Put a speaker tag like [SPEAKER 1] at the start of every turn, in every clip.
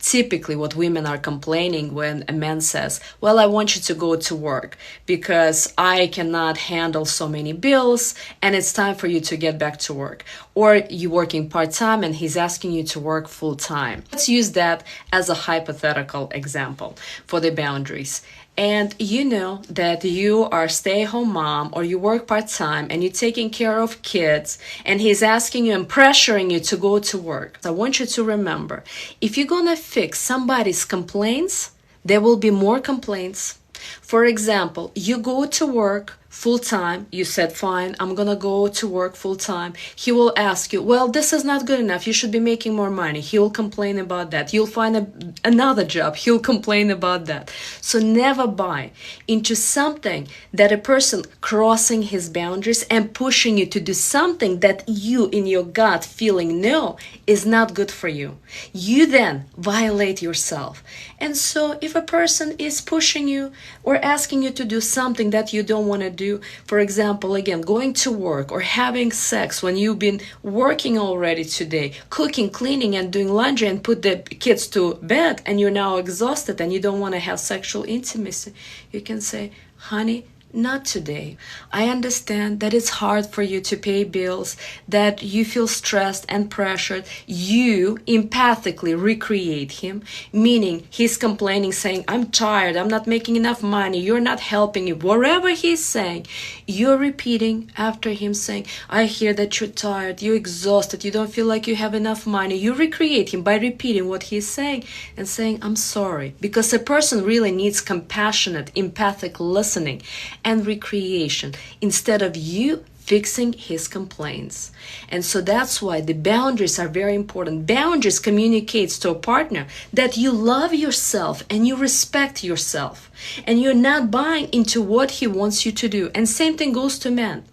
[SPEAKER 1] typically what women are complaining when a man says, well, I want you to go to work because I cannot handle so many bills and it's time for you to get back to work. Or you're working part-time and he's asking you to work full-time. Let's use that as a hypothetical example for the boundaries. And you know that you are a stay-at-home mom or you work part-time and you're taking care of kids and he's asking you and pressuring you to go to work. I want you to remember, if you're gonna fix somebody's complaints, there will be more complaints. For example, you go to work full-time, you said, fine, I'm gonna go to work full-time. He will ask you, well, this is not good enough, you should be making more money. He will complain about that. You'll find another job, he'll complain about that. So never buy into something that a person crossing his boundaries and pushing you to do something that you in your gut feeling no is not good for you. You then violate yourself. And so if a person is pushing you or asking you to do something that you don't want to do, for example, again, going to work or having sex when you've been working already today, cooking, cleaning, and doing laundry and put the kids to bed, and you're now exhausted and you don't want to have sexual intimacy, you can say, honey, not today. I understand that it's hard for you to pay bills, that you feel stressed and pressured. You empathically recreate him, meaning he's complaining, saying, I'm tired, I'm not making enough money, you're not helping me. Whatever he's saying, you're repeating after him saying, I hear that you're tired, you're exhausted, you don't feel like you have enough money. You recreate him by repeating what he's saying and saying, I'm sorry. Because a person really needs compassionate, empathic listening and recreation instead of you fixing his complaints. And so that's why the boundaries are very important. Boundaries communicates to a partner that you love yourself and you respect yourself and you're not buying into what he wants you to do. And same thing goes to men.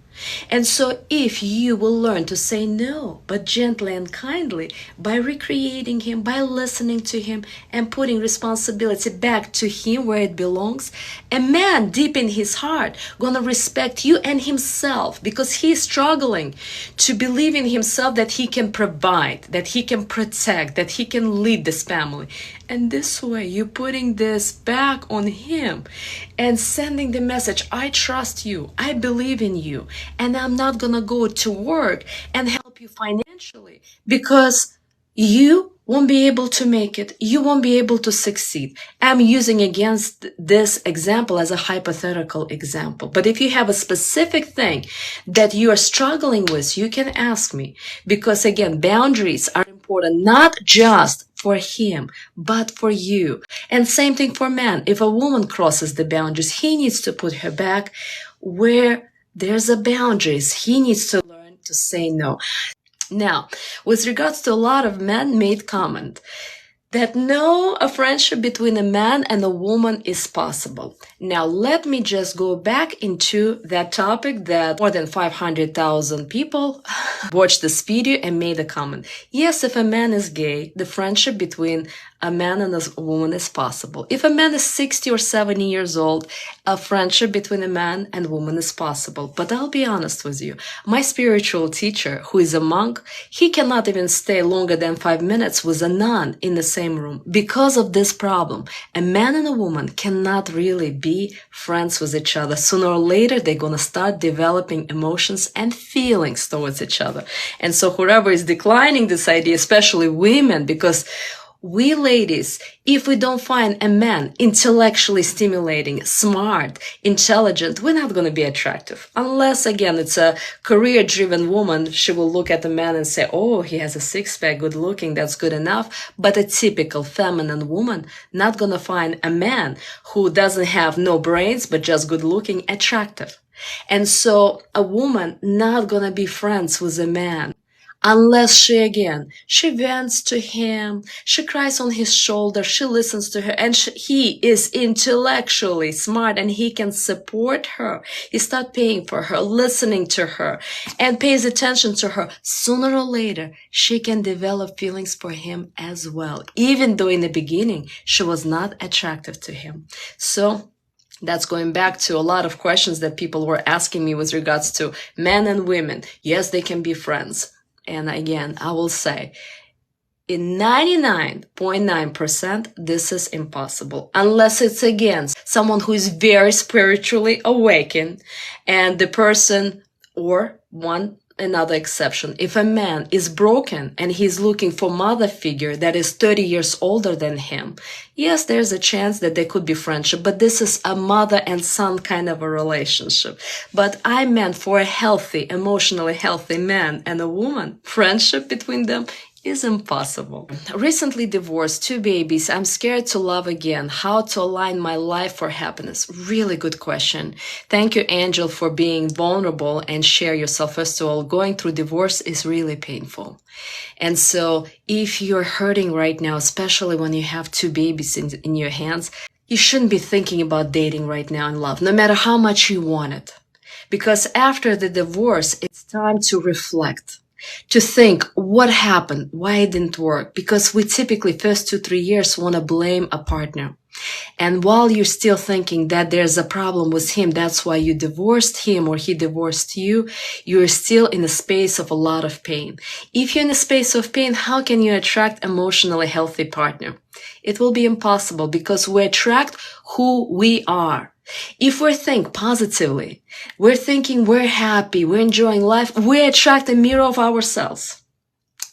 [SPEAKER 1] And so if you will learn to say no, but gently and kindly, by recreating him, by listening to him and putting responsibility back to him where it belongs, a man deep in his heart gonna respect you and himself because he's struggling to believe in himself that he can provide, that he can protect, that he can lead this family. And this way, you're putting this back on him and sending the message, I trust you, I believe in you, and I'm not gonna go to work and help you financially because you won't be able to make it. You won't be able to succeed. I'm using against this example as a hypothetical example. But if you have a specific thing that you are struggling with, you can ask me. Because again, boundaries are important, not just for him, but for you. And same thing for men. If a woman crosses the boundaries, he needs to put her back where there's a boundaries. He needs to learn to say no. Now, with regards to a lot of men made comment that no, a friendship between a man and a woman is possible. Now, let me just go back into that topic that more than 500,000 people watched this video and made a comment. Yes, if a man is gay, the friendship between a man and a woman is possible. If a man is 60 or 70 years old, a friendship between a man and woman is possible. But I'll be honest with you, my spiritual teacher, who is a monk, he cannot even stay longer than 5 minutes with a nun in the same room. Because of this problem, a man and a woman cannot really be friends with each other. Sooner or later, they're gonna start developing emotions and feelings towards each other. And so whoever is declining this idea, especially women, because we ladies, if we don't find a man intellectually stimulating, smart, intelligent, we're not going to be attractive. Unless, again, it's a career-driven woman, she will look at the man and say, oh, he has a six-pack, good looking, that's good enough. But a typical feminine woman, not going to find a man who doesn't have no brains, but just good looking, attractive. And so a woman not going to be friends with a man unless she vents to him, she cries on his shoulder, she listens to her, and he is intellectually smart and he can support her. He starts paying for her, listening to her, and pays attention to her. Sooner or later, she can develop feelings for him as well, even though in the beginning, she was not attractive to him. So, that's going back to a lot of questions that people were asking me with regards to men and women. Yes, they can be friends. And again, I will say, In 99.9%, this is impossible unless it's against someone who is very spiritually awakened and the person, or one another exception, if a man is broken and he's looking for mother figure that is 30 years older than him, yes, there's a chance that there could be friendship, but this is a mother and son kind of a relationship. But I meant for a healthy, emotionally healthy man and a woman, friendship between them is impossible. Recently divorced, 2 babies. I'm scared to love again. How to align my life for happiness? Really good question. Thank you, Angel, for being vulnerable and share yourself. First of all, going through divorce is really painful. And so if you're hurting right now, especially when you have 2 babies in your hands, you shouldn't be thinking about dating right now and love, no matter how much you want it. Because after the divorce, it's time to reflect, to think what happened, why it didn't work, because we typically first 2-3 years want to blame a partner. And while you're still thinking that there's a problem with him, that's why you divorced him or he divorced you, you're still in a space of a lot of pain. If you're in a space of pain, how can you attract emotionally healthy partner? It will be impossible because we attract who we are. If we think positively, we're thinking we're happy, we're enjoying life, we attract a mirror of ourselves.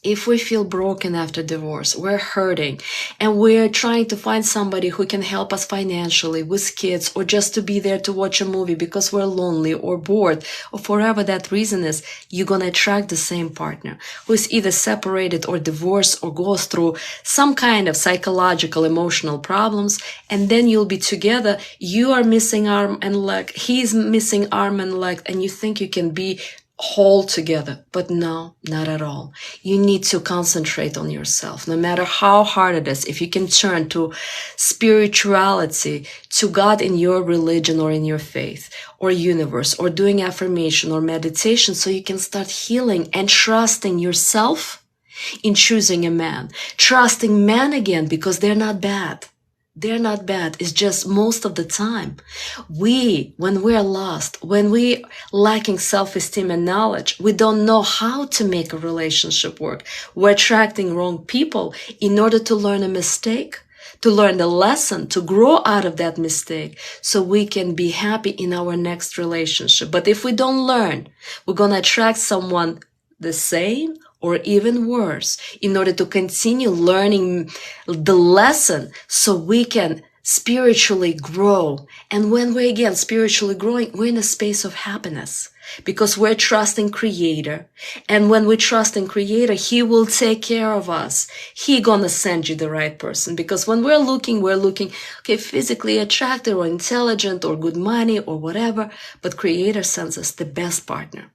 [SPEAKER 1] If we feel broken after divorce, we're hurting, and we're trying to find somebody who can help us financially, with kids, or just to be there to watch a movie because we're lonely or bored, or for whatever that reason is, you're gonna attract the same partner who is either separated or divorced or goes through some kind of psychological, emotional problems, and then you'll be together. You are missing arm and leg, he's missing arm and leg, and you think you can be whole together. But no, not at all. You need to concentrate on yourself, no matter how hard it is. If you can turn to spirituality, to God in your religion or in your faith or universe, or doing affirmation or meditation, so you can start healing and trusting yourself in choosing a man, trusting men again, because they're not bad. They're not bad. It's just most of the time, when we're lost, when we lacking self-esteem and knowledge, we don't know how to make a relationship work. We're attracting wrong people in order to learn a mistake, to learn the lesson, to grow out of that mistake so we can be happy in our next relationship. But if we don't learn, we're going to attract someone the same or even worse, in order to continue learning the lesson so we can spiritually grow. And when we're again spiritually growing, we're in a space of happiness because we're trusting Creator. And when we trust in Creator, He will take care of us. He gonna send you the right person, because when we're looking, okay, physically attractive or intelligent or good money or whatever, but Creator sends us the best partner.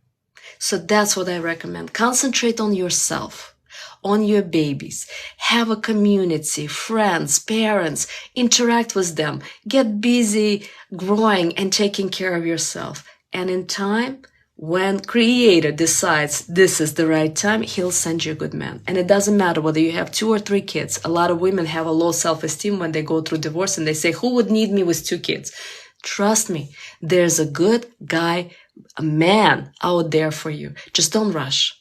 [SPEAKER 1] So that's what I recommend. Concentrate on yourself, on your babies, have a community, friends, parents, interact with them, get busy growing and taking care of yourself. And in time, when Creator decides this is the right time, He'll send you a good man. And it doesn't matter whether you have 2 or 3 kids. A lot of women have a low self-esteem when they go through divorce and they say, who would need me with 2 kids? Trust me, there's a good guy, a man out there for you. Just don't rush.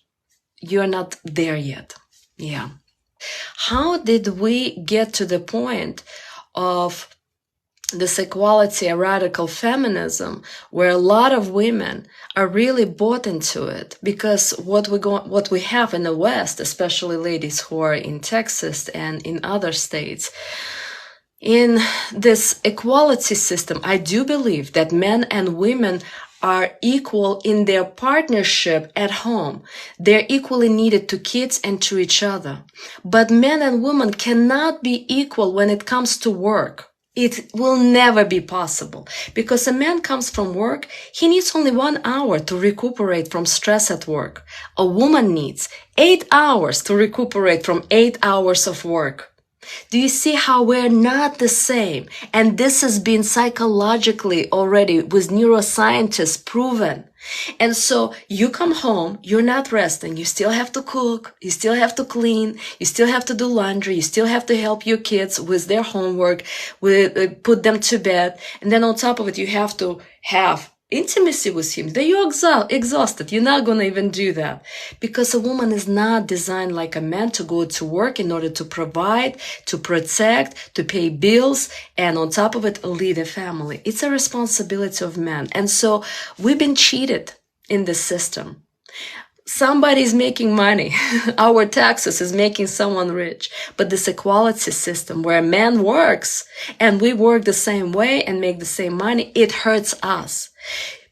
[SPEAKER 1] You're not there yet. Yeah. How did we get to the point of this equality, radical feminism, where a lot of women are really bought into it? Because what we have in the West, especially ladies who are in Texas and in other states, in this equality system, I do believe that men and women are equal in their partnership at home. They're equally needed to kids and to each other. But men and women cannot be equal when it comes to work. It will never be possible, because a man comes from work, he needs only 1 hour to recuperate from stress at work. A woman needs 8 hours to recuperate from 8 hours of work. Do you see how we're not the same? And this has been psychologically already with neuroscientists proven. And so you come home, you're not resting, you still have to cook, you still have to clean, you still have to do laundry, you still have to help your kids with their homework, put them to bed. And then on top of it, you have to have intimacy with him, then you're exhausted. You're not going to even do that, because a woman is not designed like a man to go to work in order to provide, to protect, to pay bills, and on top of it, lead a family. It's a responsibility of men. And so we've been cheated in this system. Somebody's making money. Our taxes is making someone rich. But this equality system where a man works and we work the same way and make the same money, it hurts us.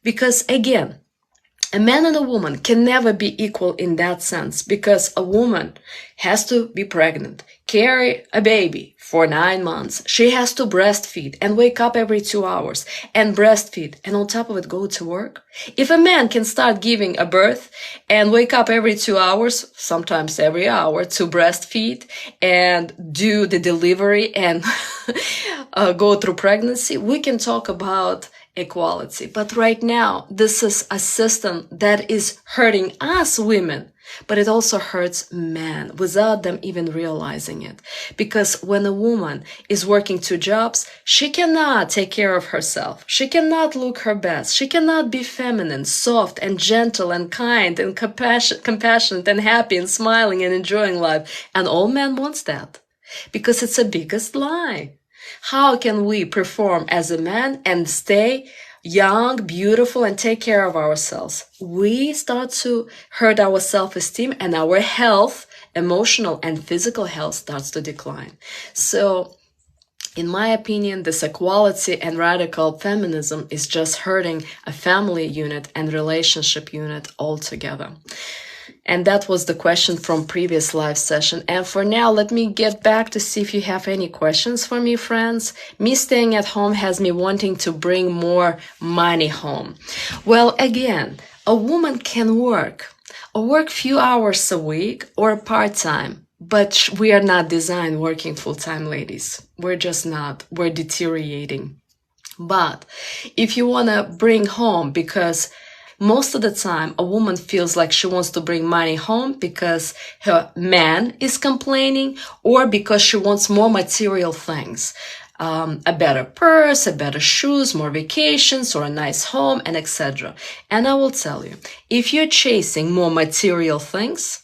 [SPEAKER 1] Because again, a man and a woman can never be equal in that sense, because a woman has to be pregnant, carry a baby for 9 months. She has to breastfeed and wake up every 2 hours and breastfeed, and on top of it go to work. If a man can start giving a birth and wake up every 2 hours, sometimes every hour, to breastfeed and do the delivery and go through pregnancy, we can talk about equality. But right now, this is a system that is hurting us women, but it also hurts men without them even realizing it. Because when a woman is working 2 jobs, she cannot take care of herself. She cannot look her best. She cannot be feminine, soft and gentle and kind and compassionate and happy and smiling and enjoying life. And all men wants that, because it's the biggest lie. How can we perform as a man and stay young, beautiful, and take care of ourselves? We start to hurt our self-esteem, and our health, emotional and physical health, starts to decline. So, in my opinion, this equality and radical feminism is just hurting a family unit and relationship unit altogether. And that was the question from previous live session. And for now, let me get back to see if you have any questions for me, friends. Me staying at home has me wanting to bring more money home. Well, again, a woman can work few hours a week or part-time, but we are not designed working full-time, ladies. We're just not. We're deteriorating. But if you want to bring home, because most of the time, a woman feels like she wants to bring money home because her man is complaining, or because she wants more material things. A better purse, a better shoes, more vacations, or a nice home, and etc. And I will tell you, if you're chasing more material things,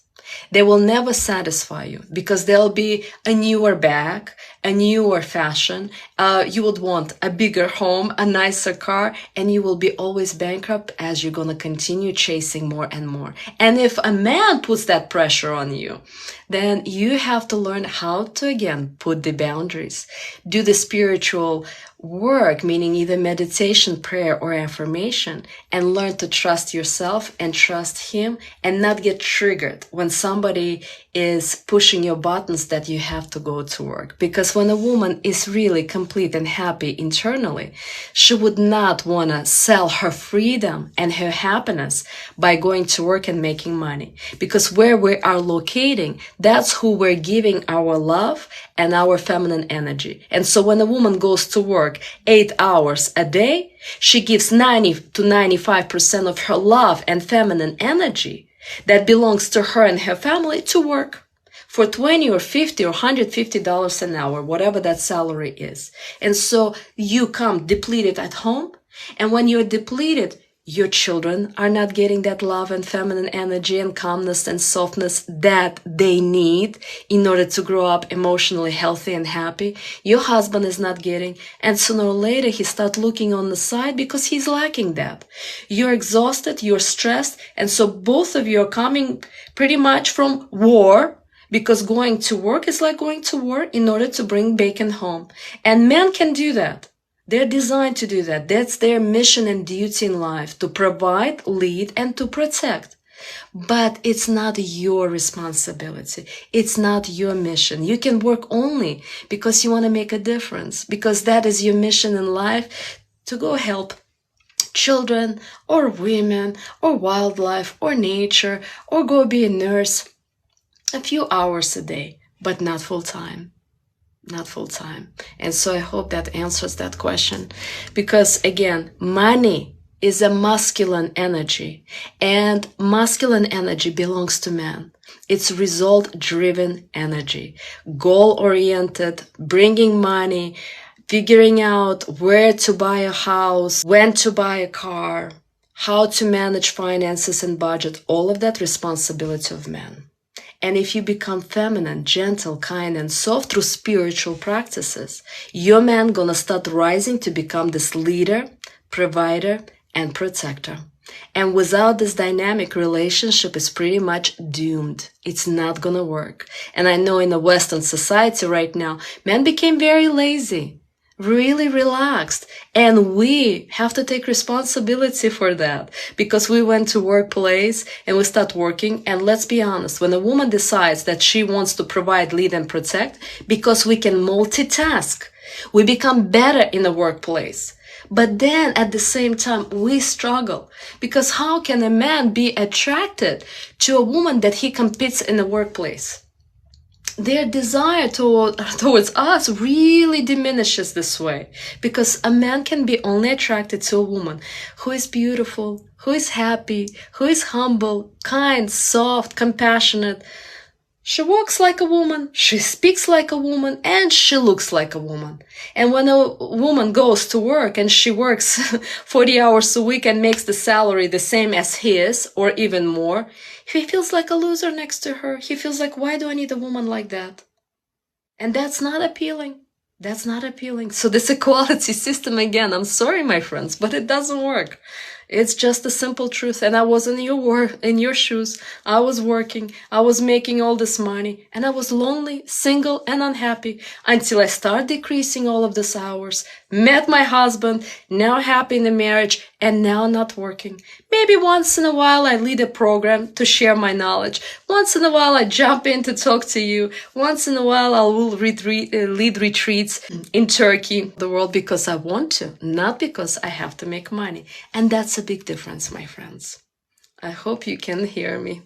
[SPEAKER 1] they will never satisfy you, because there'll be a newer bag, a newer fashion. You would want a bigger home, a nicer car, and you will be always bankrupt as you're going to continue chasing more and more. And if a man puts that pressure on you, then you have to learn how to, again, put the boundaries, do the spiritual work, meaning either meditation, prayer, or affirmation, and learn to trust yourself and trust him, and not get triggered when somebody is pushing your buttons that you have to go to work. Because when a woman is really complete and happy internally, she would not want to sell her freedom and her happiness by going to work and making money. Because where we are locating, that's who we're giving our love and our feminine energy. And so when a woman goes to work 8 hours a day, she gives 90 to 95% of her love and feminine energy that belongs to her and her family to work for $20 or $50 or $150 an hour, whatever that salary is. And so you come depleted at home. And when you're depleted, your children are not getting that love and feminine energy and calmness and softness that they need in order to grow up emotionally healthy and happy. Your husband is not getting, and sooner or later he starts looking on the side because he's lacking that. You're exhausted, you're stressed, and so both of you are coming pretty much from war, because going to work is like going to war in order to bring bacon home. And men can do that. They're designed to do that. That's their mission and duty in life, to provide, lead, and to protect. But it's not your responsibility. It's not your mission. You can work only because you want to make a difference, because that is your mission in life, to go help children or women or wildlife or nature, or go be a nurse a few hours a day, but not full time. Not full time. And so I hope that answers that question. Because again, money is a masculine energy, and masculine energy belongs to men. It's result-driven energy, goal-oriented, bringing money, figuring out where to buy a house, when to buy a car, how to manage finances and budget, all of that responsibility of men. And if you become feminine, gentle, kind, and soft through spiritual practices, your man gonna start rising to become this leader, provider, and protector. And without this dynamic, relationship is pretty much doomed. It's not gonna work. And I know in the Western society right now, men became very lazy, really relaxed. And we have to take responsibility for that because we went to workplace and we start working. And let's be honest, when a woman decides that she wants to provide, lead, and protect, because we can multitask, we become better in the workplace. But then at the same time, we struggle because how can a man be attracted to a woman that he competes in the workplace? Their desire towards us really diminishes this way because a man can be only attracted to a woman who is beautiful, who is happy, who is humble, kind, soft, compassionate. She walks like a woman, she speaks like a woman, and she looks like a woman. And when a woman goes to work and she works 40 hours a week and makes the salary the same as his, or even more, he feels like a loser next to her. He feels like, why do I need a woman like that? And that's not appealing. That's not appealing. So this equality system, again, I'm sorry, my friends, but it doesn't work. It's just a simple truth. And I was in your shoes. I was working. I was making all this money. And I was lonely, single, and unhappy until I started decreasing all of these hours, met my husband, now happy in the marriage, and now not working. Maybe once in a while I lead a program to share my knowledge. Once in a while I jump in to talk to you. Once in a while I will lead retreats in Turkey, the world, because I want to, not because I have to make money. And that's a big difference, my friends. I hope you can hear me.